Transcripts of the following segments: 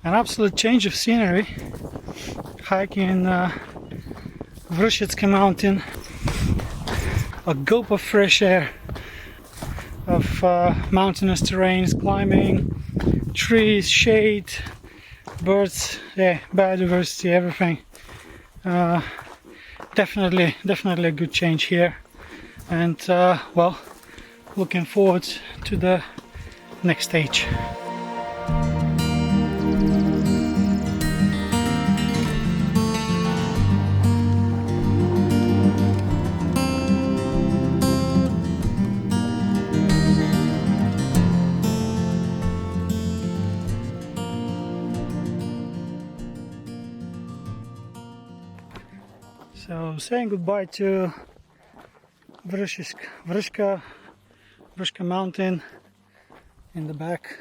An absolute change of scenery, hiking Vršac mountain, a gulp of fresh air, of mountainous terrains, climbing, trees, shade, birds, yeah, biodiversity, everything. Definitely a good change here, and well, looking forward to the next stage. So saying goodbye to Vršac mountain in the back.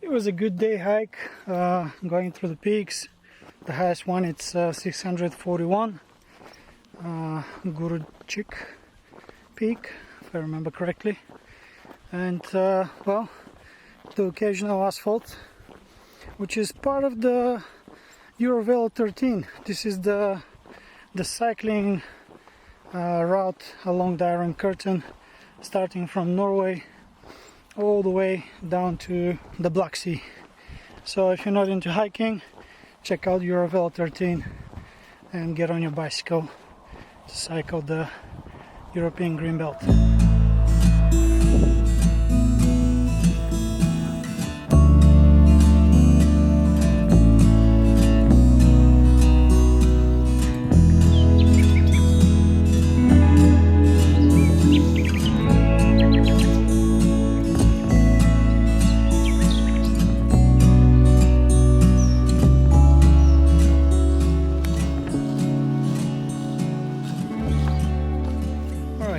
It was a good day hike, going through the peaks. The highest one it's 641, Golubac peak, if I remember correctly. And well, the occasional asphalt, which is part of the Eurovelo 13. This is the cycling route along the Iron Curtain, starting from Norway all the way down to the Black Sea. So if you're not into hiking, check out Eurovelo 13 and get on your bicycle to cycle the European Green Belt.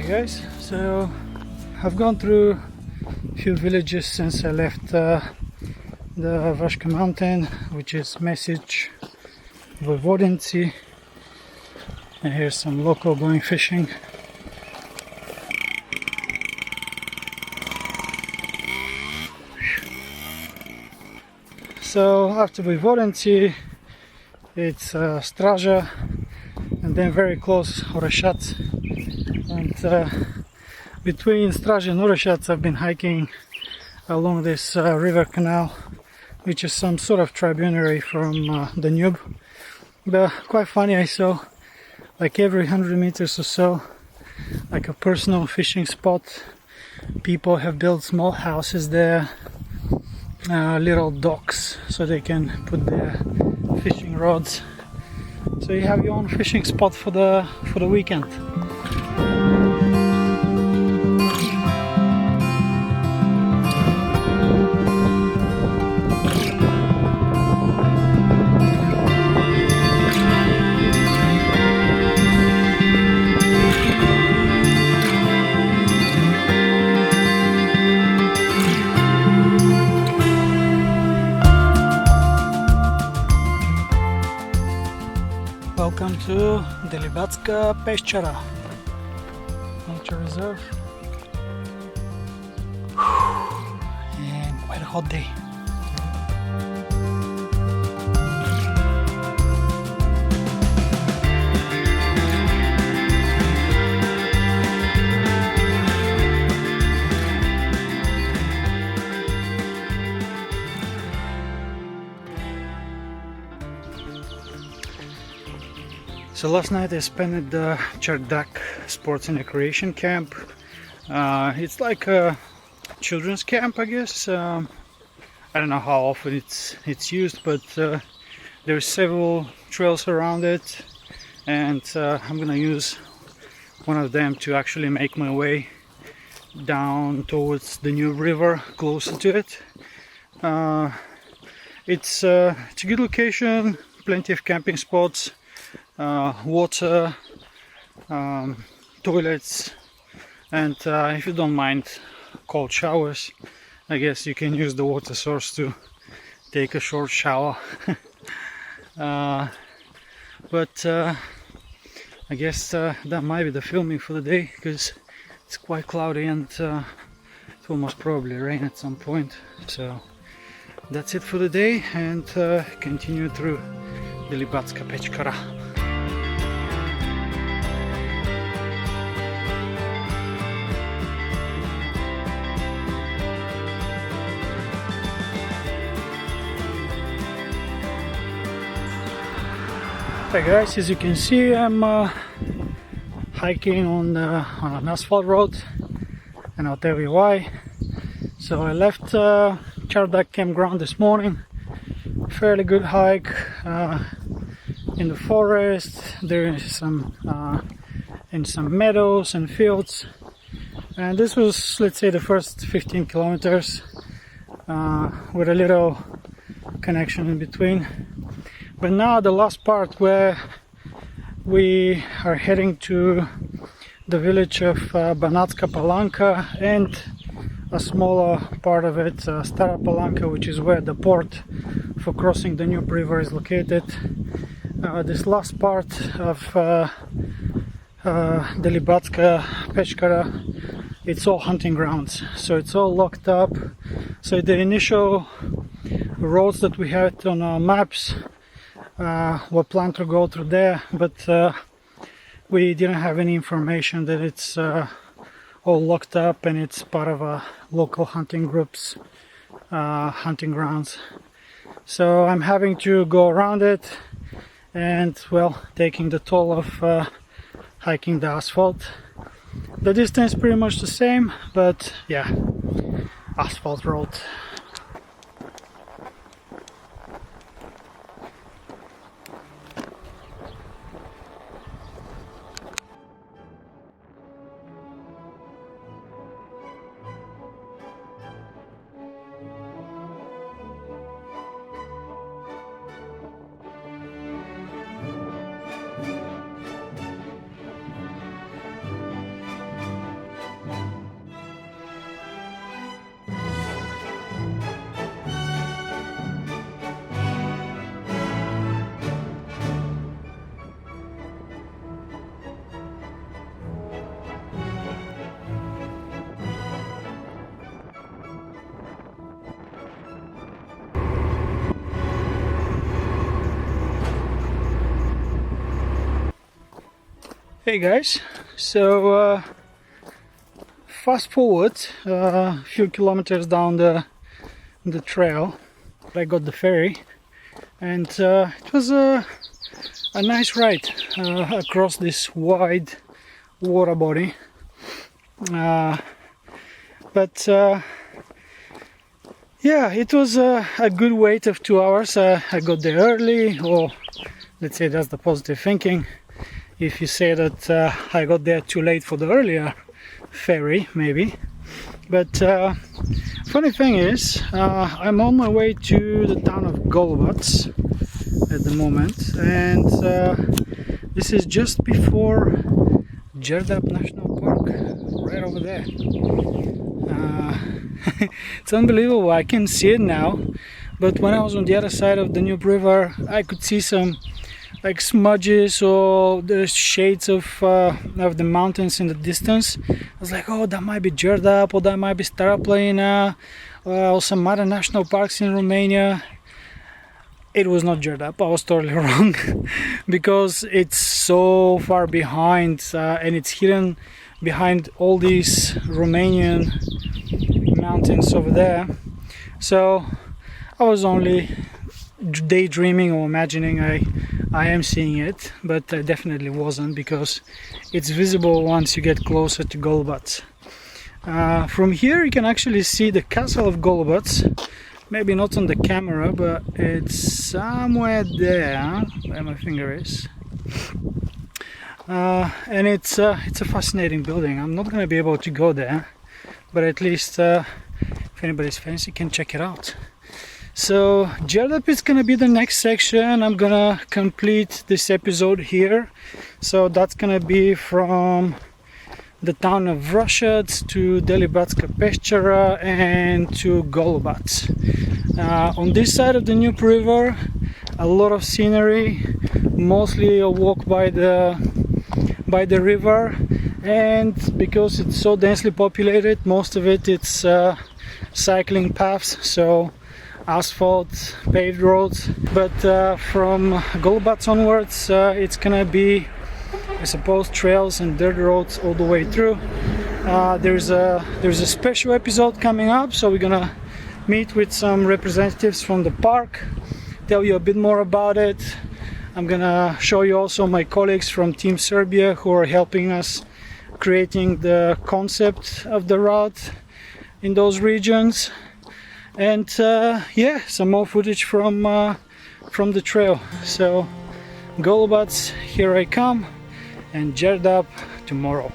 Guys, so I've gone through a few villages since I left the Vršac mountain, which is Message, Barents Sea, and here's some local going fishing. So after Barents Sea, it's Straža, and then very close Vršac. And between Straža and Vršac, I've been hiking along this river canal, which is some sort of tributary from the Danube. But quite funny, I saw like every 100 meters or so, like a personal fishing spot. People have built small houses there, little docks, so they can put their fishing rods. So you have your own fishing spot for the weekend. Welcome to Deliblatska Peščara Nature Reserve. And quite a hot day. So last night I spent at the Djerdap Sports and Recreation Camp. It's like a children's camp, I guess. I don't know how often it's used, but there's several trails around it, and I'm gonna use one of them to actually make my way down towards the Danube River, closer to it. It's a good location, plenty of camping spots. Water, toilets, and if you don't mind cold showers, I guess you can use the water source to take a short shower. But I guess that might be the filming for the day, because it's quite cloudy and it will most probably rain at some point. So that's it for the day, and continue through Deliblatska Peščara. Hey guys, as you can see, I'm hiking on an asphalt road, and I'll tell you why. So I left Djerdap campground this morning. Fairly good hike in the forest. There is some in some meadows and fields, and this was, let's say, the first 15 kilometers with a little connection in between. But now the last part, where we are heading to the village of Banatska Palanka and a smaller part of it, Stara Palanka, which is where the port for crossing the Danube River is located. This last part of Deliblatska Peščara, it's all hunting grounds, so it's all locked up. So the initial roads that we had on our maps were planned to go through there, but we didn't have any information that it's all locked up and it's part of a local hunting group's hunting grounds. So I'm having to go around it, and well, taking the toll of hiking the asphalt. The distance is pretty much the same, but yeah, asphalt road. Hey guys, so fast forward a few kilometers down the trail, I got the ferry, and it was a nice ride across this wide water body, but yeah, it was a good wait of 2 hours. I got there early, or let's say that's the positive thinking. If you say that I got there too late for the earlier ferry, maybe. But funny thing is, I'm on my way to the town of Golubac at the moment, and this is just before Djerdap National Park, right over there. It's unbelievable, I can see it now, but when I was on the other side of the Danube River, I could see some like smudges or the shades of the mountains in the distance. I was like, oh, that might be Djerdap, or that might be Stara Planina, or some other national parks in Romania. It was not Djerdap, I was totally wrong, because it's so far behind, and it's hidden behind all these Romanian mountains over there. So I was only daydreaming or imagining I am seeing it, but I definitely wasn't, because it's visible once you get closer to Golubac. From here you can actually see the castle of Golubac, maybe not on the camera, but it's somewhere there where my finger is. And it's a fascinating building. I'm not going to be able to go there, but at least if anybody's fancy can check it out. So Djerdap is gonna be the next section. I'm gonna complete this episode here. So that's gonna be from the town of Vršac to Deliblatska Peščara and to Golubac. On this side of the Danube River, a lot of scenery, mostly a walk by the river, and because it's so densely populated, most of it's cycling paths. So asphalt, paved roads. But from Golubac onwards, it's gonna be, I suppose, trails and dirt roads all the way through. There's a special episode coming up, so we're gonna meet with some representatives from the park, tell you a bit more about it. I'm gonna show you also my colleagues from Team Serbia who are helping us creating the concept of the route in those regions, and yeah, some more footage from the trail. So Golubac, here I come, and Djerdap tomorrow.